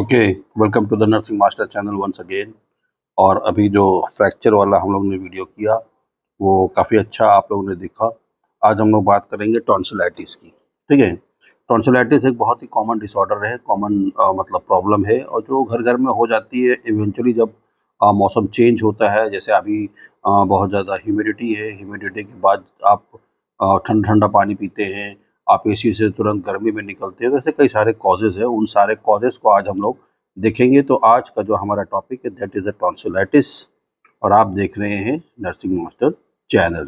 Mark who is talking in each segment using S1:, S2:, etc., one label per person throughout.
S1: Okay, welcome to the nursing master channel once again. और अभी जो फ्रैक्चर वाला हम लोग ने वीडियो किया वो काफ़ी अच्छा आप लोगों ने देखा। आज हम लोग बात करेंगे टॉन्सिलाइटिस की। ठीक है, टॉन्सिलाइटिस एक बहुत ही कॉमन डिसऑर्डर है, कॉमन मतलब प्रॉब्लम है, और जो घर घर में हो जाती है इवेंचुअली जब मौसम चेंज होता है। जैसे अभी बहुत ज़्यादा ह्यूमिडिटी है, ह्यूमिडिटी के बाद आप ठंडा ठंडा पानी पीते हैं, आप एसी से तुरंत गर्मी में निकलते हैं, तो ऐसे कई सारे कॉजेज़ हैं। उन सारे कॉजेज़ को आज हम लोग देखेंगे। तो आज का जो हमारा टॉपिक है दैट इज़ द टॉन्सिलाइटिस, और आप देख रहे हैं नर्सिंग मास्टर चैनल।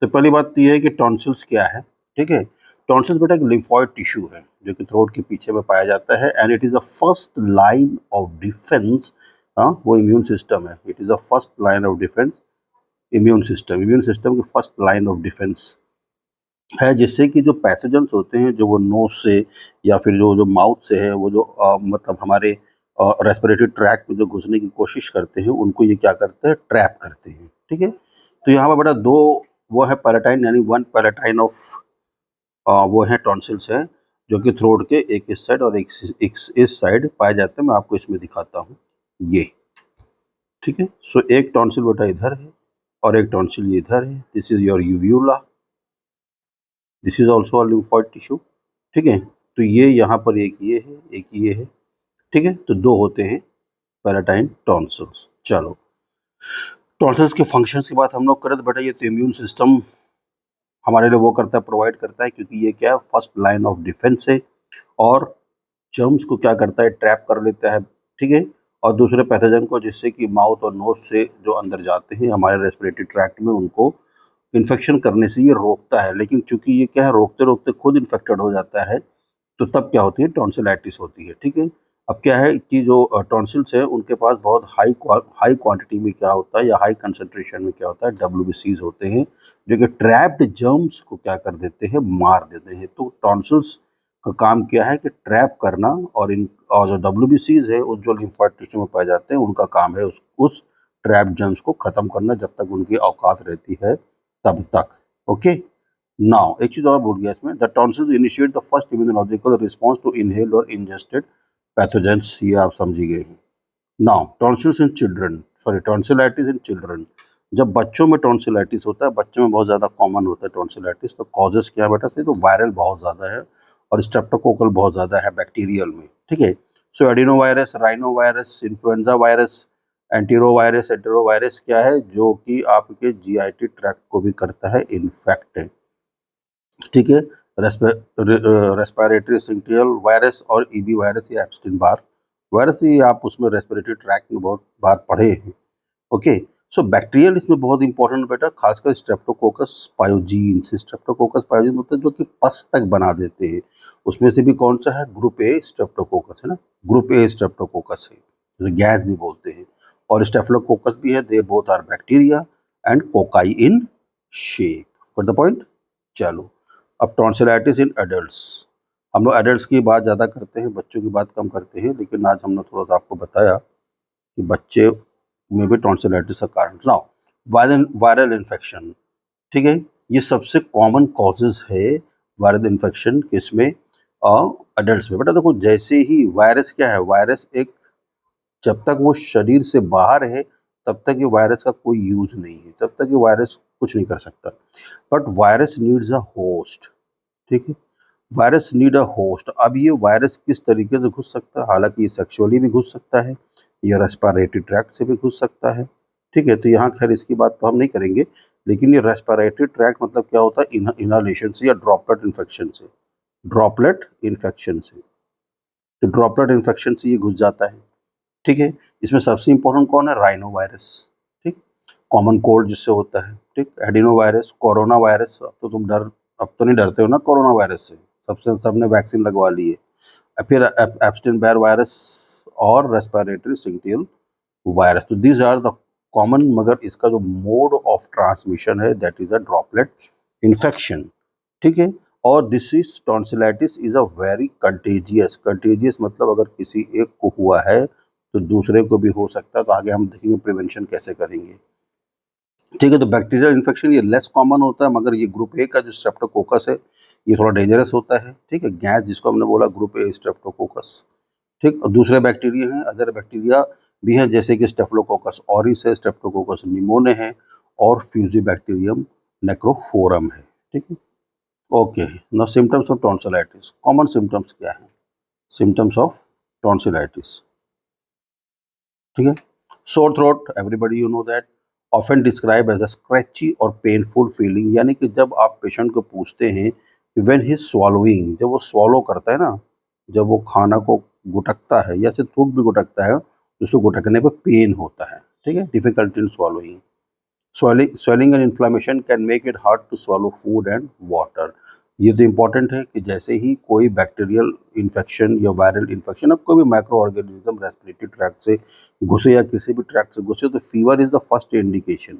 S1: तो पहली बात ये है कि टॉन्सिल्स क्या है। ठीक है, टॉन्सिल्स बेटा एक लिम्फॉइड टिश्यू है जो कि थ्रोट के पीछे में पाया जाता है, and it is the first line of defence. वो इम्यून सिस्टम है, it is the first line of defence. Immune system की फर्स्ट लाइन ऑफ डिफेंस है, जिससे कि जो पैथोजेंस होते हैं जो वो नोज से या फिर जो जो माउथ से है, वो जो मतलब हमारे रेस्पिरेटरी ट्रैक में जो घुसने की कोशिश करते हैं, उनको ये क्या करते हैं, ट्रैप करते हैं। ठीक है, तो यहाँ पर बड़ा दो वो है पैराटाइन, यानी वन पैराटाइन ऑफ वो है टॉन्सिल्स है, जो कि थ्रोट के एक इस साइड और एक इस साइड पाए जाते हैं। मैं आपको इसमें दिखाता हूँ ये। ठीक है, सो एक टॉन्सिल बेटा इधर है और एक टॉन्सिल ये इधर है। This is your यूव्यूला, this is also a lymphoid tissue. ठीक है, तो ये यहाँ पर एक ये है, एक ये है। ठीक है, तो दो होते हैं पैराटाइन टॉन्सिल्स। चलो, टॉन्सिल्स के फंक्शंस की बात हम लोग करें तो बेटा ये तो इम्यून सिस्टम हमारे लिए वो करता है, प्रोवाइड करता है, क्योंकि ये क्या है, फर्स्ट लाइन ऑफ डिफेंस है, और जर्म्स को क्या करता है, ट्रैप कर लेता है। ठीक है, और दूसरे पैथोजन को, जिससे कि माउथ और नोज से जो अंदर जाते हैं हमारे रेस्पिरेटरी ट्रैक्ट में, उनको इन्फेक्शन करने से ये रोकता है। लेकिन चूंकि ये क्या है, रोकते रोकते खुद इन्फेक्टेड हो जाता है, तो तब क्या होती है, टॉन्सिलाइटिस होती है। ठीक है, अब क्या है कि जो टॉन्सिल्स है उनके पास बहुत हाई क्वांटिटी में क्या होता है, या हाई कंसंट्रेशन में क्या होता है, डब्ल्यूबीसीज होते हैं, जो कि ट्रैप्ड जर्म्स को क्या कर देते हैं, मार देते हैं। तो टॉन्सिल्स का काम क्या है कि ट्रैप करना, और जो डब्ल्यूबीसीज है उस जो लिम्फोइड टिश्यू में पाए जाते हैं, उनका काम है उस ट्रैप्ड जर्म्स को खत्म करना, जब तक उनकी औकात रहती है तब तक। ओके, नाउ एक चीज और भूल गया इसमें, the tonsils initiate the first immunological response to inhaled और इंजेस्टेड पैथोजेंस। ये आप समझी गए हैं। Now tonsils in children, sorry tonsillitis in children. जब बच्चों में टॉन्सिलाइटिस होता है, बच्चों में बहुत ज़्यादा कॉमन होता है टॉन्सिलाइटिस, तो कॉजेस क्या है बेटा से, तो वायरल बहुत ज़्यादा है, और स्ट्रेप्टोकोकल बहुत ज़्यादा है बैक्टीरियल में। ठीक है, so adeno virus, rhino virus, influenza virus, enterovirus क्या है, जो कि आपके जीआईटी ट्रैक्ट को भी करता है इन्फेक्ट। ठीक है, रेस्पिरेटरी सिंक्टियल वायरस और ईबी वायरस या एप्स्टीन बार वायरस, ये आप उसमें रेस्पिरेटरी ट्रैक्ट में बहुत बार पढ़े हैं। ओके, सो बैक्टीरियल इसमें बहुत इंपॉर्टेंट बेटा, खासकर स्ट्रेप्टोकोकस पायोजीन्स। स्ट्रेप्टोकोकस पायोजीन्स मतलब जो कि पस तक बना देते हैं, उसमें से भी कौन सा है, ग्रुप ए स्ट्रेप्टोकोकस है ना, ग्रुप ए स्ट्रेप्टोकोकस है, जिसे गैस भी बोलते हैं, और स्टेफिलोकोकस भी है। They both are bacteria and cocci in shape. Got the point. चलो, अब टॉन्सिलाइटिस इन एडल्ट्स। हम लोग एडल्ट्स की बात ज़्यादा करते हैं, बच्चों की बात कम करते हैं, लेकिन आज हमने थोड़ा सा आपको बताया कि बच्चे में भी टॉन्सिलाइटिस का कारण। Now viral infection. ठीक है, ये सबसे कॉमन कॉजेज है वायरल इन्फेक्शन किसमें, एडल्ट्स में। बेटा देखो, जैसे ही वायरस क्या है, वायरस एक, जब तक वो शरीर से बाहर है तब तक ये वायरस का कोई यूज नहीं है, तब तक ये वायरस कुछ नहीं कर सकता। But virus needs a host. ठीक है, वायरस नीड अ होस्ट। अब ये वायरस किस तरीके से घुस सकता है, हालांकि ये सेक्सुअली भी घुस सकता है, ये रेस्पिरेटरी ट्रैक्ट से भी घुस सकता है। ठीक है, तो यहाँ खैर इसकी बात तो हम नहीं करेंगे, लेकिन ये रेस्पिरेटरी ट्रैक्ट मतलब क्या होता है, इनहालेशन से या ड्रॉपलेट इन्फेक्शन से, ड्रॉपलेट इन्फेक्शन से, तो ड्रॉपलेट इन्फेक्शन से ये घुस जाता है। ठीक है, इसमें सबसे इंपॉर्टेंट कौन है, राइनो वायरस। ठीक, कॉमन कोल्ड जिससे होता है। ठीक, एडिनो वायरस, कोरोना वायरस। अब तो नहीं डरते हो ना कोरोना वायरस से, सबने वैक्सीन लगवा ली है। फिर एप्स्टीन बार वायरस और रेस्पिरेटरी सिंक्टियल वायरस। तो दीज आर द कॉमन, मगर इसका जो मोड ऑफ ट्रांसमिशन है that is a droplet infection. ठीक है, और this is tonsillitis is a very contagious. Contagious मतलब अगर किसी एक को हुआ है तो दूसरे को भी हो सकता है। तो आगे हम देखेंगे प्रिवेंशन कैसे करेंगे। ठीक है, तो बैक्टीरियल इन्फेक्शन ये लेस कॉमन होता है, मगर ये ग्रुप ए का जो स्ट्रेप्टोकोकस है ये थोड़ा डेंजरस होता है। ठीक है, गैस जिसको हमने बोला, ग्रुप ए स्ट्रेप्टोकोकस। ठीक। और दूसरे बैक्टीरिया हैं, अदर बैक्टीरिया भी हैं, जैसे कि स्टेफिलोकोकस ऑरिस है, स्टेफिलोकोकस निमोने है और फ्यूजिबैक्टीरियम नेक्रोफोरम है। ठीक है, okay. Now symptoms of tonsillitis, common symptoms क्या है? सिम्टम्स ऑफ टॉन्सिलाइटिस, ठीक है। Sore throat, everybody you know that, often describe as a scratchy और पेनफुल फीलिंग, यानी कि जब आप पेशेंट को पूछते हैं व्हेन ही स्वॉलोइंग, जब वो स्वॉलो करता है ना, जब वो खाना को गुटकता है या फिर थूक भी गुटकता है, तो उसको गुटकने पर पेन होता है, ठीक है, difficulty in swallowing. Swelling and inflammation can make it hard to swallow food and water. ये तो इम्पॉर्टेंट है कि जैसे ही कोई बैक्टीरियल इन्फेक्शन या वायरल इन्फेक्शन या कोई भी माइक्रो ऑर्गेनिज्म रेस्पिरेटरी ट्रैक्ट से घुसे या किसी भी ट्रैक्ट से घुसे, तो fever is the first indication.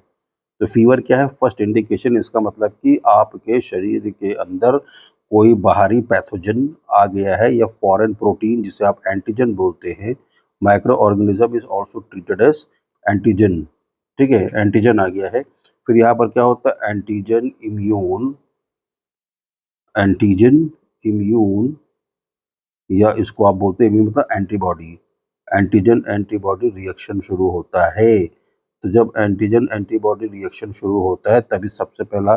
S1: तो फीवर क्या है? First indication. इसका मतलब कि आपके शरीर के अंदर कोई बाहरी पैथोजन आ गया है या फॉरेन प्रोटीन, जिसे आप एंटीजन बोलते हैं। Micro organism is also treated as antigen, ठीक है, एंटीजन आ गया है। फिर यहाँ पर क्या होता है? एंटीजन इम्यून, एंटीजन इम्यून, या इसको आप बोलते हैं इम्यून मतलब एंटीबॉडी, एंटीजन एंटीबॉडी रिएक्शन शुरू होता है। तो जब एंटीजन एंटीबॉडी रिएक्शन शुरू होता है, तभी सबसे पहला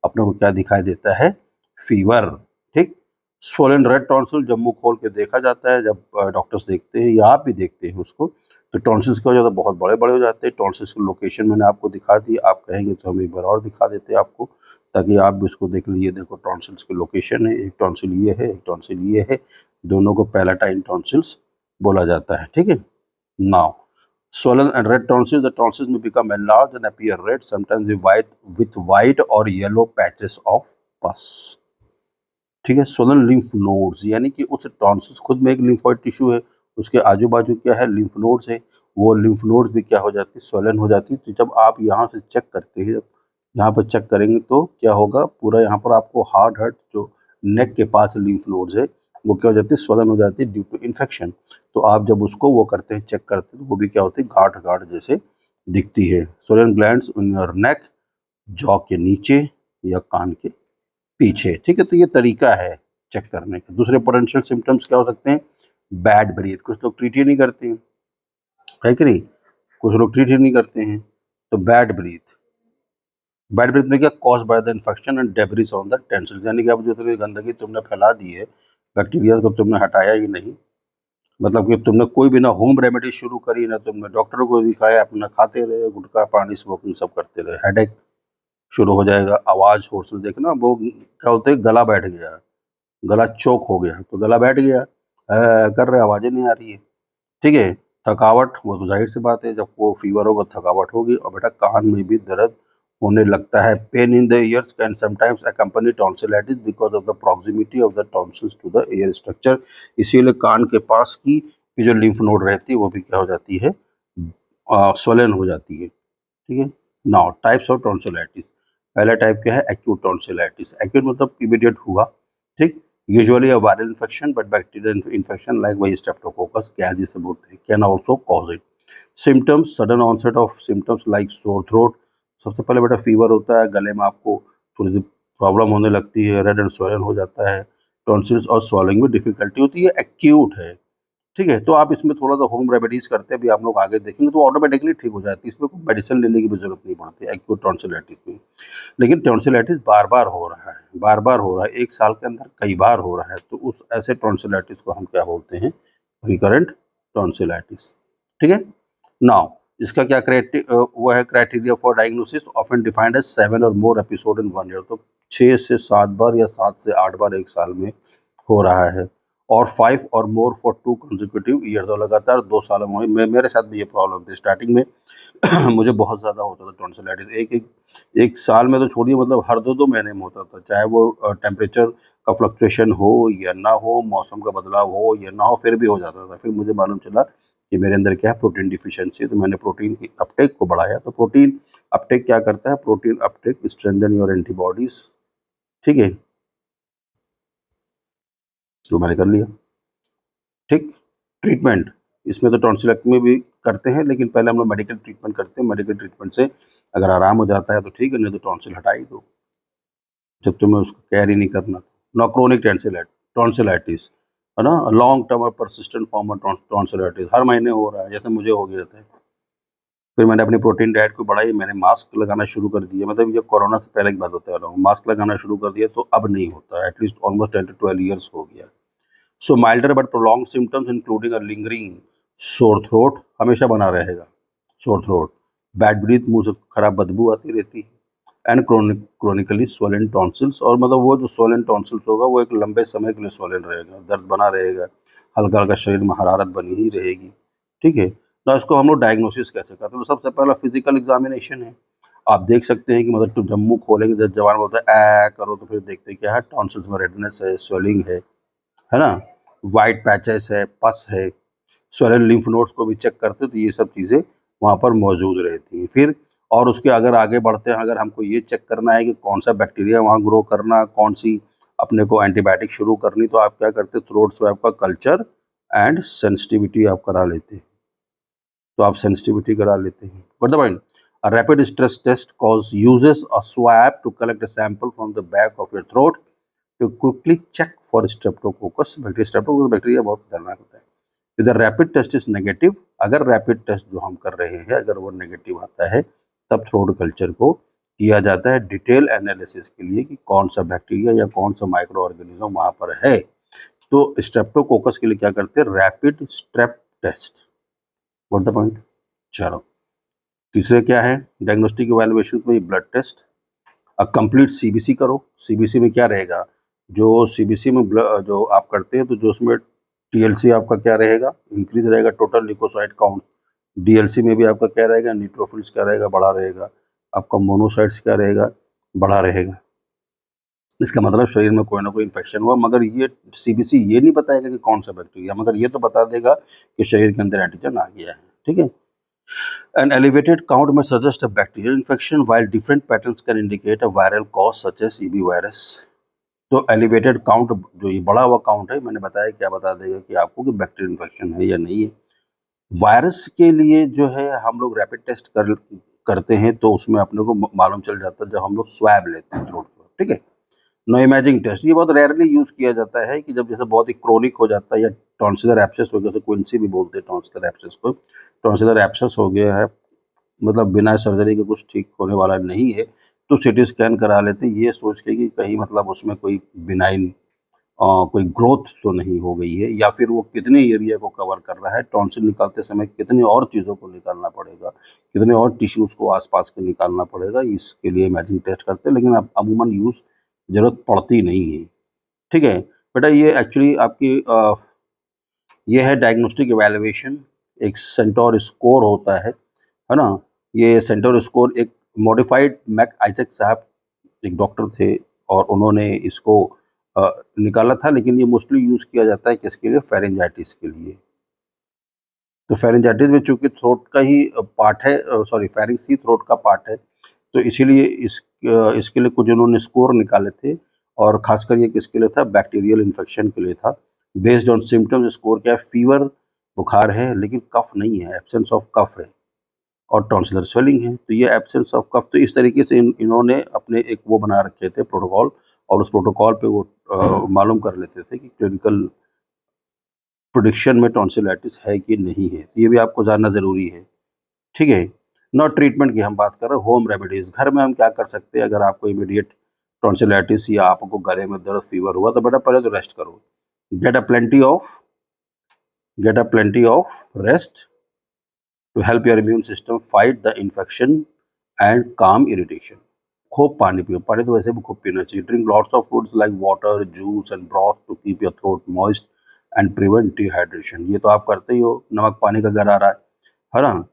S1: अपने को क्या दिखाई देता है? फीवर, ठीक। स्वोलन रेड टॉन्सिल जब मुंह खोल के देखा जाता है, जब डॉक्टर्स देखते हैं या आप भी देखते हैं उसको, तो टॉन्सिल्स क्या हो जाता है? बहुत बड़े बड़े हो जाते हैं। टॉन्सिल्स की लोकेशन मैंने आपको दिखा दी, आप कहेंगे तो हम एक बार और दिखा देते हैं आपको, ताकि आप भी उसको देख लीजिए। देखो टॉन्सिल्स की लोकेशन है, एक टॉन्सिल ये है, एक टॉन्सिल ये है, दोनों को पैलाटाइन टॉन्सिल्स बोला जाता है, ठीक है। Now swollen and red tonsils, the tonsils may become enlarged and appear red, sometimes with white or yellow patches of pus, ठीक है। swollen lymph nodes, यानी कि उस टॉन्सिल्स खुद में एक लिम्फोइड टिश्यू है, उसके आजू बाजू क्या है? लिम्फ नोड्स है। वो लिम्फ नोड्स भी क्या हो जाती है? swollen हो जाती है। तो जब आप यहाँ से चेक करते हैं, यहाँ पर चेक करेंगे तो क्या होगा? पूरा यहाँ पर आपको हार्ड हर्ट जो नेक के पास लिम्फ नोड्स है, वो क्या हो जाती है? swollen हो जाती है ड्यू टू इन्फेक्शन। तो आप जब उसको वो करते हैं, चेक करते हैं, तो वो भी क्या होती है? गांठ गांठ जैसे दिखती है। swollen glands in your neck, jaw के नीचे या कान के पीछे, ठीक है। तो ये तरीका है चेक करने का। दूसरे पोटेंशियल सिम्टम्स क्या हो सकते हैं? बैड ब्रीथ, कुछ लोग ट्रीट ही नहीं करते हैं, है कि नहीं? कुछ लोग ट्रीट ही नहीं करते हैं। तो बैड ब्रीथ, बैड ब्रीथ में क्या? Cause by the infection and debris on the tonsils, यानी कि अब जो गंदगी तुमने फैला दी है, बैक्टीरिया को तुमने हटाया ही नहीं, मतलब कि तुमने कोई भी ना होम रेमेडी शुरू करी, ना तुमने डॉक्टर को दिखाया, अपना खाते रहे गुटखा पानी स्मोकिंग सब करते रहे, हेडेक शुरू हो जाएगा। आवाज होर्सल, देखना वो क्या होते हैं? गला बैठ गया, गला चोक हो गया, तो गला बैठ गया, कर रहे, आवाजें नहीं आ रही है, ठीक है। थकावट, वो तो जाहिर सी बात है, जब वो फीवर होगा थकावट होगी। और बेटा कान में भी दर्द होने लगता है। Pain in the ears can sometimes accompany tonsillitis because of the proximity of the tonsils to the ear structure, इसीलिए कान के पास की जो लिम्फ नोड रहती है वो भी क्या हो जाती है? स्वलन हो जाती है, ठीक है। नाउ टाइप्स ऑफ टॉन्सिलाइटिस, पहला टाइप क्या है? Acute tonsillitis. एक्यूट मतलब इमीडिएट हुआ, ठीक। Usually a viral infection, but bacterial infection like वही स्ट्रेप्टोकोकस गैस जिसे बोलते हैं can also cause it. Symptoms, sudden onset of symptoms like sore throat, सबसे पहले बेटा फीवर होता है, गले में आपको थोड़ी सी प्रॉब्लम होने लगती है, रेड एंड स्वोलन हो जाता है, टॉन्सिल्स और स्वॉलिंग में डिफिकल्टी होती है, एक्यूट है, ठीक है। तो आप इसमें थोड़ा सा होम रेमेडीज करते हैं, अभी आप लोग आगे देखेंगे, तो ऑटोमेटिकली ठीक हो जाती है, इसमें कोई मेडिसिन लेने की भी जरूरत नहीं पड़ती एक्यूट टॉन्सिलाइटिस में। लेकिन टॉन्सिलाइटिस बार बार हो रहा है, बार बार हो रहा है, एक साल के अंदर कई बार हो रहा है, तो उस ऐसे टॉन्सिलाइटिस को हम क्या बोलते हैं? रिकरेंट टॉन्सिलाइटिस, ठीक है। नाउ इसका क्या वो है criteria for diagnosis, often defined as 7 और मोर एपिसोड इन 1 ईयर, तो 6 से 7 बार या 7 से 8 बार एक साल में हो रहा है। और 5 और मोर फॉर 2 कंसेक्यूटिव ईयर्स, और लगातार 2 सालों में। मेरे साथ भी ये प्रॉब्लम थी स्टार्टिंग में। मुझे बहुत ज़्यादा होता था टॉन्सिलाइटिस, एक साल में तो छोड़िए, मतलब हर 2-2 महीने में होता था, चाहे वो टेम्परेचर का फ्लक्चुएशन हो या ना हो, मौसम का बदलाव हो या ना हो, फिर भी हो जाता था। फिर मुझे मालूम चला कि मेरे अंदर क्या है? प्रोटीन डिफिशियंसी है। तो मैंने प्रोटीन की अपटेक को बढ़ाया। तो प्रोटीन अपटेक क्या करता है? Protein Uptake strengthen your antibodies, ठीक है, तो मैंने कर लिया, ठीक। ट्रीटमेंट, इसमें तो टॉन्सिलेक्टमी भी करते हैं, लेकिन पहले हम लोग मेडिकल ट्रीटमेंट करते हैं। मेडिकल ट्रीटमेंट से अगर आराम हो जाता है तो ठीक है, नहीं तो टॉन्सिल हटा ही दो, जब तुम्हें उसको केयर ही नहीं करना। नॉक्रोनिक टॉन्सिलाइटिस, है ना, लॉन्ग टर्म और परसिस्टेंट फॉर्म ऑफ टॉन्सिलाइटिस हर महीने हो रहा है, जैसे मुझे हो गए थे। फिर मैंने अपनी प्रोटीन डाइट को बढ़ाई, मैंने मास्क लगाना शुरू कर दिया, मतलब ये कोरोना से पहले की बात बता रहा हूँ, मास्क लगाना शुरू कर दिया तो अब नहीं होता, एटलीस्ट ऑलमोस्ट 10 to 12 ईयर्स हो गया। So milder but prolong symptoms including a lingering sore throat हमेशा बना रहेगा, सोर थ्रोट, बैड ब्रीथ, मुंह से खराब बदबू आती रहती है, एंड क्रोनिकली स्वोलन टॉन्सिल्स, और मतलब वो जो स्वोलन टॉन्सिल्स होगा वो एक लंबे समय के लिए स्वोलन रहेगा, दर्द बना रहेगा, हल्का हल्का शरीर में हरारत बनी ही रहेगी। ठीक है, तो इसको हम लोग डायग्नोसिस कैसे करते हैं? तो सबसे पहला फिजिकल एग्जामिनेशन है। आप देख सकते हैं कि मतलब तो जब मुंह खोलेंगे, जब जवान बोलता है ए करो, तो फिर देखते हैं क्या है, टॉन्सिल्स में रेडनेस है, स्वेलिंग है ना, वाइट पैचेस है, पस है, स्वोलन लिम्फ नोड्स को भी चेक करते हो तो ये सब चीज़ें वहाँ पर मौजूद रहती हैं। फिर और उसके अगर आगे बढ़ते हैं, अगर हमको ये चेक करना है कि कौन सा बैक्टीरिया वहाँ ग्रो करना, कौन सी अपने को एंटीबायोटिक शुरू करनी, तो आप क्या करते हैं, थ्रोट स्वैब का कल्चर एंड सेंसिटिविटी आप करा लेते हैं। तो आप सेंसिटिविटी करा लेते हैं। Got the point? A rapid stress test cause uses a swab to collect a sample from the back of your throat to quickly check for streptococcus bacteria। Streptococcus bacteria बहुत खतरनाक होता है। इधर रैपिड टेस्ट इज नेगेटिव, अगर rapid test जो हम कर रहे हैं अगर वो नेगेटिव आता है, तब थ्रोट कल्चर को किया जाता है डिटेल एनालिसिस के लिए कि कौन सा बैक्टीरिया या कौन सा माइक्रो ऑर्गेनिज्म वहाँ पर है। तो स्ट्रेप्टोकोकस के लिए क्या करते हैं, rapid strep test. What the point? चलो, तीसरे क्या है डायग्नोस्टिक इवैल्यूएशन में, ब्लड टेस्ट, कंप्लीट सीबीसी करो। सीबीसी में क्या रहेगा, जो सीबीसी में जो आप करते हैं तो जो उसमें टीएलसी आपका क्या रहेगा, इंक्रीज रहेगा, टोटल ल्यूकोसाइट काउंट। डीएलसी में भी आपका क्या रहेगा, न्यूट्रोफिल्स क्या रहेगा, बढ़ा रहेगा, आपका मोनोसाइट्स क्या रहेगा, बढ़ा रहेगा। इसका मतलब शरीर में कोई ना कोई इन्फेक्शन हुआ, मगर ये सीबीसी ये नहीं बताएगा कि कौन सा बैक्टीरिया, मगर ये तो बता देगा कि शरीर के अंदर एंटीजन आ गया है। ठीक है, an elevated count may suggest a bacterial infection, while different patterns can indicate a viral cause such as EB virus। तो एलिवेटेड काउंट, जो ये बढ़ा हुआ काउंट है, मैंने बताया क्या बता देगा कि आपको कि बैक्टीरियल इन्फेक्शन है या नहीं है। वायरस के लिए जो है हम लोग रैपिड टेस्ट करते हैं, तो उसमें अपने को मालूम चल जाता है जब हम लोग स्वैब लेते हैं, थ्रोट स्वैब। ठीक है, नो इमेजिंग टेस्ट ये बहुत रेयरली यूज किया जाता है कि जब जैसे बहुत ही क्रोनिक हो जाता है या टॉन्सिलर एब्सेस हो गया, तो क्विंसी भी बोलते हैं टॉन्सिलर एब्सेस को, टॉन्सिलर एब्सेस हो गया है, मतलब बिना सर्जरी के कुछ ठीक होने वाला नहीं है, तो सीटी स्कैन करा लेते हैं ये सोच के कि कहीं मतलब उसमें कोई बिनाइन कोई ग्रोथ तो नहीं हो गई है, या फिर वो कितने एरिया को कवर कर रहा है, टॉन्सिल निकालते समय कितनी और चीज़ों को निकालना पड़ेगा, कितने और टिश्यूज़ को आसपास के निकालना पड़ेगा, इसके लिए इमेजिंग टेस्ट करते हैं, लेकिन अब अमूमन यूज़ ज़रूरत पड़ती नहीं है। ठीक है बेटा, ये एक्चुअली आपकी ये है डायग्नोस्टिक इवैल्यूएशन, एक सेंटोर स्कोर होता है ना। ये सेंटोर स्कोर एक मॉडिफाइड मैक आइजक साहब एक डॉक्टर थे, और उन्होंने इसको निकाला था, लेकिन ये मोस्टली यूज़ किया जाता है किसके लिए, फेरेंजाइटिस के लिए। तो फेरेंजाइटिस में चूँकि थ्रोट का ही पार्ट है, सॉरी फेरिंग्स ही थ्रोट का पार्ट है, तो इसीलिए इसके लिए कुछ उन्होंने स्कोर निकाले थे, और खासकर ये किसके लिए था, बैक्टीरियल इन्फेक्शन के लिए था। बेस्ड ऑन सिम्टम्स स्कोर क्या है, फीवर बुखार है लेकिन कफ नहीं है, एब्सेंस ऑफ कफ है, और टॉन्सिलर स्वेलिंग है, तो ये एब्सेंस ऑफ कफ। तो इस तरीके से इन्होंने अपने एक वो बना रखे थे प्रोटोकॉल, और उस प्रोटोकॉल पे वो मालूम कर लेते थे कि क्लिनिकल प्रेडिक्शन में टॉन्सिलाइटिस है कि नहीं है, तो ये भी आपको जानना ज़रूरी है। ठीक है, नॉट ट्रीटमेंट की हम बात कर रहे हैं, होम रेमेडीज़, घर में हम क्या कर सकते हैं अगर आपको इमीडिएट टॉन्सिलाइटिस या आपको गले में दर्द फीवर हुआ, तो बेटा पहले तो रेस्ट करो, get a plenty of get a plenty of rest to help your immune system fight the infection and calm irritation। खूब पानी पियो, पानी तो वैसे भी खूब पीना चाहिए। Drink lots of fruits like water, juice and broth to keep your throat moist and prevent dehydration. ये तो आप करते ही हो, नमक पानी का घर आ रहा है ना।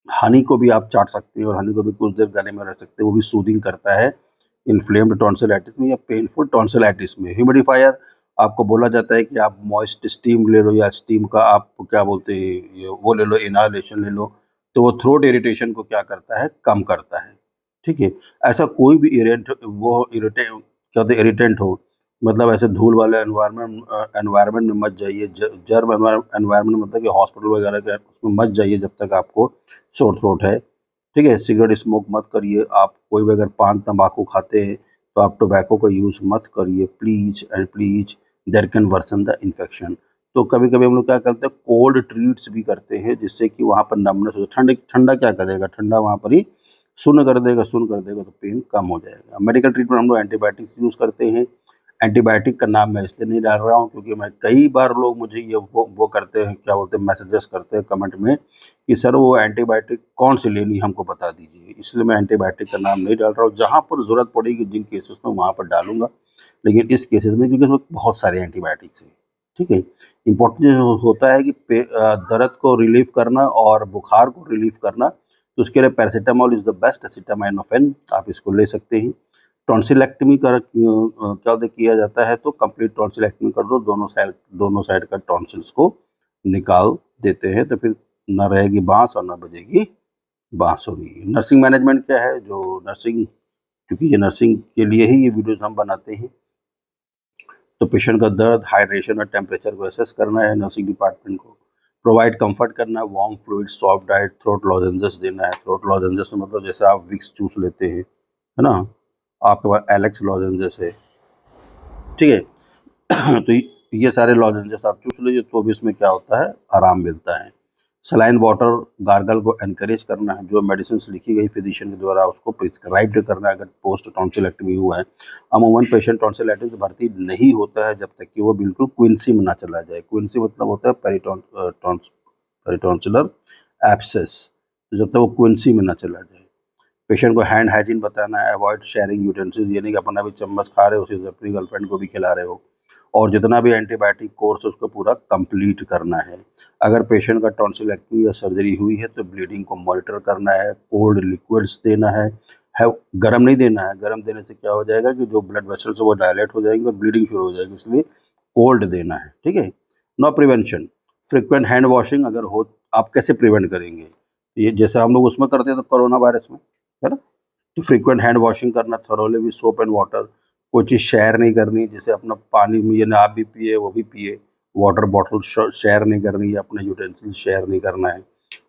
S1: हनी को भी आप चाट सकते हैं, और हनी को भी कुछ देर गले में रख सकते हैं, वो भी सूदिंग करता है इन्फ्लेम्ड टॉन्सिलाइटिस में या पेनफुल टॉन्सिलाइटिस में। ह्यूमिडिफायर, आपको बोला जाता है कि आप मॉइस्ट स्टीम ले लो, या स्टीम का आप क्या बोलते हैं ये वो ले लो, इनहालेशन ले लो, तो वो थ्रोट इरिटेशन को क्या करता है, कम करता है। ठीक है, ऐसा कोई भी इरिटेंट हो, मतलब ऐसे धूल वाले एनवायरनमेंट में मत जाइए, जर्म एनवायरनमेंट मतलब कि हॉस्पिटल वगैरह के उसमें मत जाइए जब तक आपको सोर थ्रोट है। ठीक है, सिगरेट स्मोक मत करिए, आप कोई भी अगर पान तंबाकू खाते हैं तो आप टोबैको का यूज़ मत करिए, please and please. That can worsen the infection. तो कभी कभी हम लोग क्या करते हैं, कोल्ड ट्रीट्स भी करते हैं, जिससे कि वहाँ पर नमनेस हो। ठंडा क्या करेगा, ठंडा वहाँ पर ही सुन्न कर देगा तो पेन कम हो जाएगा। मेडिकल ट्रीटमेंट हम लोग एंटीबायोटिक्स यूज़ करते हैं। एंटीबायोटिक का नाम मैं इसलिए नहीं डाल रहा हूँ क्योंकि मैं कई बार लोग मुझे ये वो करते हैं, क्या बोलते हैं, मैसेजेस करते हैं कमेंट में कि सर वो एंटीबायोटिक कौन सी लेनी हमको बता दीजिए। इसलिए मैं एंटीबायोटिक का नाम नहीं डाल रहा हूँ। जहाँ पर ज़रूरत पड़ेगी जिन केसेस में वहाँ पर डालूंगा, लेकिन इस केसेस में क्योंकि इसमें बहुत सारे एंटीबायोटिक्स हैं, ठीक है। इम्पोर्टेंट होता है कि दर्द को रिलीफ करना और बुखार को रिलीफ करना, तो उसके लिए paracetamol is the best, acetaminophen आप इसको ले सकते हैं। टॉन्सिलेक्टमी क्या होता है, किया जाता है तो कंप्लीट टॉन्सिलेक्टमी कर दो, दोनों साइड का टॉन्सिल्स को निकाल देते हैं, तो फिर न रहेगी बांस और न बजेगी बांसुरी। नर्सिंग मैनेजमेंट क्या है, जो नर्सिंग, क्योंकि ये नर्सिंग के लिए ही ये वीडियोस हम बनाते हैं, तो पेशेंट का दर्द, हाइड्रेशन और टेम्परेचर को असेस करना है नर्सिंग डिपार्टमेंट को, प्रोवाइड कंफर्ट करना है, warm fluid, soft diet, throat लॉजेंजेस देना है। थ्रोट लॉजेंजेस मतलब जैसे आप विक्स चूस लेते हैं, है ना, आपके पास एलेक्स लॉजेंजेस है, ठीक है। तो ये सारे लॉजेंजेस आप चूस लीजिए तो भी इसमें क्या होता है, आराम मिलता है। सलाइन वाटर गार्गल को एनकरेज करना है, जो मेडिसिन लिखी गई फिजिशियन के द्वारा उसको प्रिस्क्राइब करना है अगर पोस्ट टॉन्सिलेक्टमी हुआ है। अमूमन पेशेंट टॉन्सिलाइटिस भर्ती नहीं होता है जब तक कि वो बिल्कुल क्विंसी में ना चला जाए। क्विंसी मतलब होता है पेरिटॉन्सिलर एब्सेस, तो जब तक वो क्विंसी में ना चला जाए। पेशेंट को हैंड हाइजीन बताना है, अवॉइड शेयरिंग यूटेंसिल्स, यानी कि अपना भी चम्मच खा रहे हो उसी से अपनी गर्लफ्रेंड को भी खिला रहे हो। और जितना भी एंटीबायोटिक कोर्स है उसको पूरा कंप्लीट करना है। अगर पेशेंट का टॉन्सिलेक्टमी या सर्जरी हुई है तो ब्लीडिंग को मॉनिटर करना है, कोल्ड लिक्विड्स देना है, गर्म नहीं देना है। गर्म देने से क्या हो जाएगा कि जो ब्लड वेसल्स है वो डायलेट हो जाएंगे और ब्लीडिंग शुरू हो जाएगी, इसलिए कोल्ड देना है, ठीक है। No prevention, frequent hand washing अगर हो, आप कैसे प्रिवेंट करेंगे, ये जैसे हम लोग उसमें करते हैं तो कोरोना वायरस में, है ना, तो फ्रीक्वेंट हैंड वॉशिंग करना, thoroughly with soap and water. कोई चीज़ शेयर नहीं करनी, जैसे अपना पानी में, यानी आप भी पिए वो भी पिए, वाटर बॉटल शेयर नहीं करनी है, अपने यूटेंसिल शेयर नहीं करना है।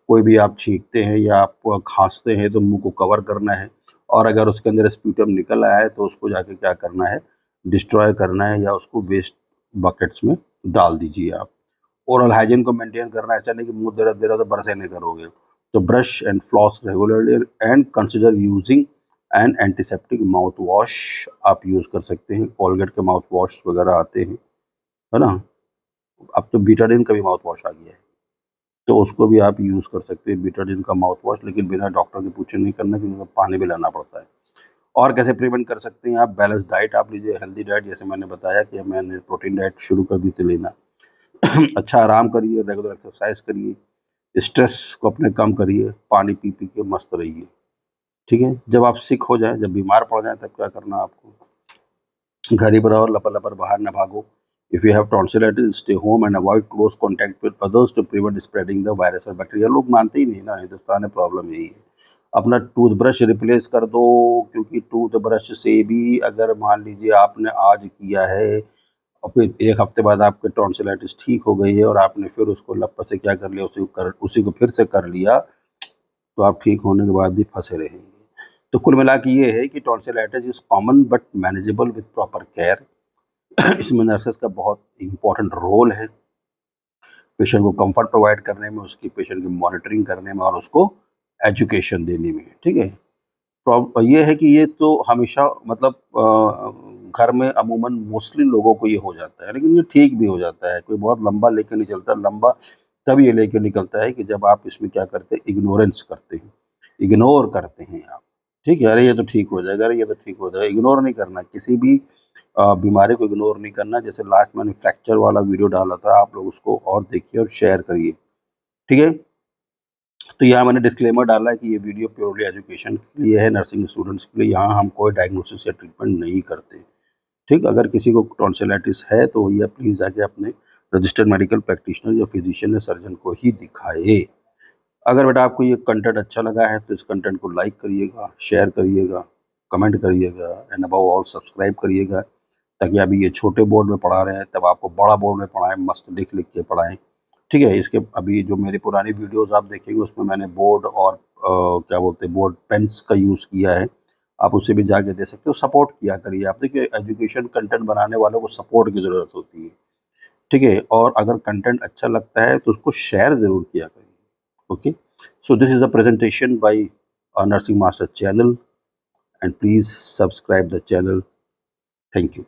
S1: कोई भी आप छींकते हैं या आप खांसते हैं तो मुंह को कवर करना है, और अगर उसके अंदर स्प्यूटम निकल आया है तो उसको जाके क्या करना है, डिस्ट्रॉय करना है या उसको वेस्ट बकेट्स में डाल दीजिए आप। ओरल हाइजीन को मेंटेन करना है, ऐसा नहीं कि मुंह दे रहा तो बरसे नहीं करोगे। तो brush and floss regularly and consider using and antiseptic mouth wash आप यूज़ कर सकते हैं। कोलगेट के माउथ वॉश वगैरह आते हैं, है ना। अब तो बीटाडिन का भी माउथ वॉश आ गया है, तो उसको भी आप यूज़ कर सकते हैं, बीटाडिन का माउथ वॉश, लेकिन बिना डॉक्टर के पूछे नहीं करना क्योंकि उसमें पानी भी लाना पड़ता है। और कैसे प्रिवेंट कर सकते हैं आप, बैलेंस डाइट आप लीजिए, हेल्दी डाइट, जैसे मैंने बताया कि मैंने प्रोटीन डाइट शुरू कर दी थी लेना। अच्छा आराम करिए, रेगुलर एक्सरसाइज करिए, स्ट्रेस को अपने कम करिए, पानी पी पी के मस्त रहिए, ठीक है। जब आप सिक हो जाएं, जब बीमार पड़ जाएं, तब क्या करना आपको, घर ही पर रहो, लपर लपर बाहर ना भागो। If you have tonsillitis stay home and avoid close contact with others to prevent spreading the virus और बैक्टीरिया। लोग मानते ही नहीं ना, हिंदुस्तान में प्रॉब्लम यही है। अपना टूथब्रश रिप्लेस कर दो, क्योंकि टूथब्रश से भी अगर मान लीजिए आपने आज किया है और फिर एक हफ्ते बाद आपके टॉन्सिलाइटिस ठीक हो गई है और आपने फिर उसको लप से क्या कर लिया, उसी को फिर से कर लिया, तो आप ठीक होने के बाद भी फंसे रहेंगे। तो कुल मिला के ये है कि tonsillitis is common but manageable with proper care. इसमें नर्सेस का बहुत इंपॉर्टेंट रोल है, पेशेंट को कंफर्ट प्रोवाइड करने में, उसकी पेशेंट की मॉनिटरिंग करने में और उसको एजुकेशन देने में, ठीक है। ये है कि ये तो हमेशा मतलब घर में अमूमन मोस्टली लोगों को ये हो जाता है, लेकिन ये ठीक भी हो जाता है, कोई बहुत लंबा लेके नहीं चलता। लंबा तब ये लेके निकलता है कि जब आप इसमें क्या करते हैं, इग्नोरेंस करते हैं, इग्नोर करते हैं आप, ठीक है। अरे ये तो ठीक हो जाएगा, अरे ये तो ठीक हो जाएगा, इग्नोर नहीं करना, किसी भी बीमारी को इग्नोर नहीं करना। जैसे लास्ट मैंने फ्रैक्चर वाला वीडियो डाला था, आप लोग उसको और देखिए और शेयर करिए, ठीक है। तो यहाँ मैंने डिस्क्लेमर डाला है कि ये वीडियो प्योरली एजुकेशन के लिए है, नर्सिंग स्टूडेंट्स के लिए। यहाँ हम कोई डायग्नोसिस या ट्रीटमेंट नहीं करते, ठीक। अगर किसी को टॉन्सिलाइटिस है तो ये प्लीज़ जाके अपने रजिस्टर्ड मेडिकल प्रैक्टिशनर या फिजिशियन या सर्जन को ही दिखाए। अगर बेटा आपको ये कंटेंट अच्छा लगा है तो इस कंटेंट को लाइक करिएगा, शेयर करिएगा, कमेंट करिएगा एंड अबव ऑल सब्सक्राइब करिएगा, ताकि अभी ये छोटे बोर्ड में पढ़ा रहे हैं तब आपको बड़ा बोर्ड में पढ़ाएं, मस्त लिख लिख के पढ़ाएं, ठीक है। इसके अभी जो मेरी पुरानी वीडियोस आप देखेंगे उसमें मैंने बोर्ड और क्या बोलते हैं, बोर्ड पेन्स का यूज़ किया है। आप उसे भी जाके दे सकते हो। सपोर्ट किया करिए आप। देखिए एजुकेशन कंटेंट बनाने वालों को सपोर्ट की ज़रूरत होती है, ठीक है? और अगर कंटेंट अच्छा लगता है तो उसको शेयर ज़रूर किया करिए। Okay, so this is the presentation by nursing master channel, and please subscribe the channel. Thank you.